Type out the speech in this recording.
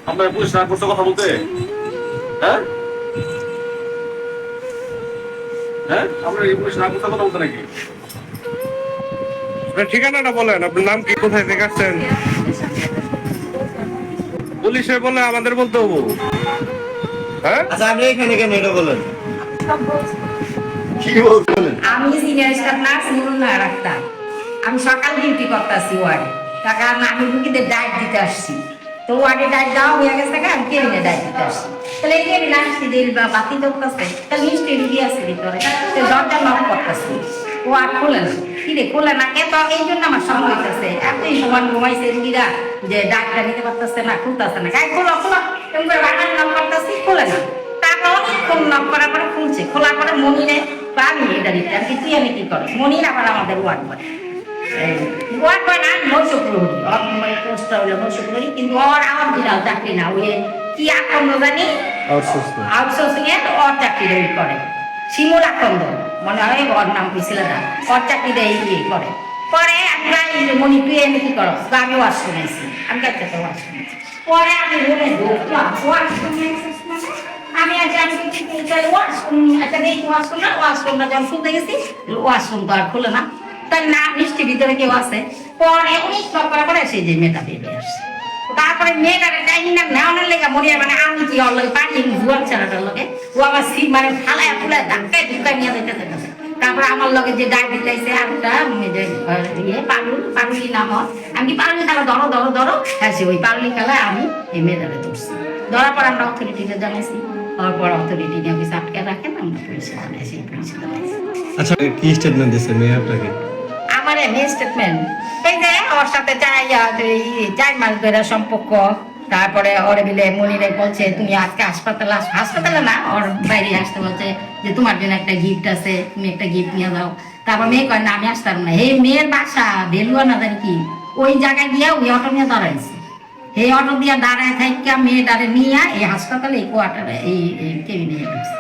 আমরা পুলিশ না করতে কথা বলতে, হ্যাঁ হ্যাঁ, আমরা এই পুলিশ না করতে কথা বলতে নাকি? ঠিকানাটা বলেন, আপনার নাম কি, কোথায় থেকে আসছেন? পুলিশে বলে আমাদের বলতে হবো? হ্যাঁ, আচ্ছা আপনি এখানে কেন এটা বলেন? কি বলছেন? আমি সিনিয়র স্টাফ নার্স নুরুন্নাহ আক্তার। আমি সকাল ডিউটি করতেছি ওয়ার্ডে, কারণ আমি রুগীদের ডায়েট দিতে আসছি। তো ওয়ার্ডে ডায়েট দেওয়া হয়ে গেছে, আমি কেবিনে ডায়েট দিতে আসছি। তাহলে এই কেবিনে আসছি দিল বা বাতি চলতেছে, তাহলে নিশ্চয়ই রুগী আসছে ভিতরে, তো দরজা নক করতেছি, ও আর খোলে না। কি রে খোলে না কে? তো এই জন্য আমার সময় হইতেছে, এতই সমান ঘুমাইছে রুগীরা যে ডাক্তার নিতে পারতেছে না, খুলতেছে না। গায়ে খোলো খোলো এরকম করে বাগান নক করতেছি, খোলে না। তারপর অনেকক্ষণ নক করার পরে খুলছে, খোলার পরে মনিরে আমি এটা দিতে আর কি, তুই আমি কি করে মনির আবার আমাদের ওয়ার্ড বয়, ওয়ার্ড বয় না নৈশক প্রহরী, পোস্টটা হইলো নৈশক প্রহরী, কিন্তু ওর আমার বিড়াল চাকরি না, ওই কি আকন্দ জানি আউটসোর্সিং এর ওর চাকরি ওই করে, শিমুল আকন্দ মনে হয় ওর নাম হয়েছিল না, ওর চাকরিটা ইয়ে করে। পরে আমি মনি তুই আমি কি করো, আমি ওয়াশ শুনেছি, আমি কাছে ওয়াশ শুনেছি। পরে আমি রুমে ঢুকলাম, ওয়াশ শুনেছি আমি আজকে আমি একটা দেখি ওয়াশরুমটা, ওয়াশরুমটা যখন খুলতে গেছি ওয়াশরুম তো আর খুলে না, তাই না মিষ্টি ভিতরে কেউ আছে। পরে অনেক সব করার পরে সেই যে মেয়েটা বেরিয়ে আসছে। তারপরে মেয়েটারে টাইম না নেওয়ানোর লেগে মনে হয় মানে আমি কি ওর লোক পারি জুয়ার ছেলেটার লোকে, ও আমার সিট মানে ফালায় ফুলায় ধাক্কায় ঢুকায় নিয়ে যেতে যেতেছে। তারপরে আমার লগে যে ডায়েট দিতেছে আরেকটা ইয়ে পারুলি নাম হয়, আমি কি পারুলি খেলা ধরো ধরো ধরো, হ্যাঁ সে ওই পারুলি খেলায় আমি এই মেয়েটারে ধরছি। ধরার পর আমরা অথরিটিকে জানাইছি, তারপর অথরিটি নিয়ে অফিস আটকে রাখেন, আমরা পুলিশে জানাইছি, পুলিশে জানাইছি। আচ্ছা কি স্টেটমেন্ট দিয়েছে মেয়ে আপনাকে? আমার এমনি স্টেটমেন্ট এই যে ওর সাথে 4 মাস ধরে সম্পর্ক, তারপরে ওরে মিলে মনিরে বলছে তুমি আজকে হাসপাতালে না ওর বাইরে আসতে বলছে যে তোমার জন্য একটা গিফট আছে, তুমি একটা গিফট নিয়ে যাও। তারপর মেয়ে কয় না আমি আসতাম না, এই মেয়ের বাসা ভেলুয়া না জানি কি ওই জায়গায় গিয়ে ওই অটো নিয়ে দাঁড়াইছে, এই অটো দিয়ে দাঁড়ায় থাইকা মেয়ে দাঁড়ে নিয়ে এই হাসপাতালে এই কোয়ার্টারে এই কেবিনে ঢুকছে।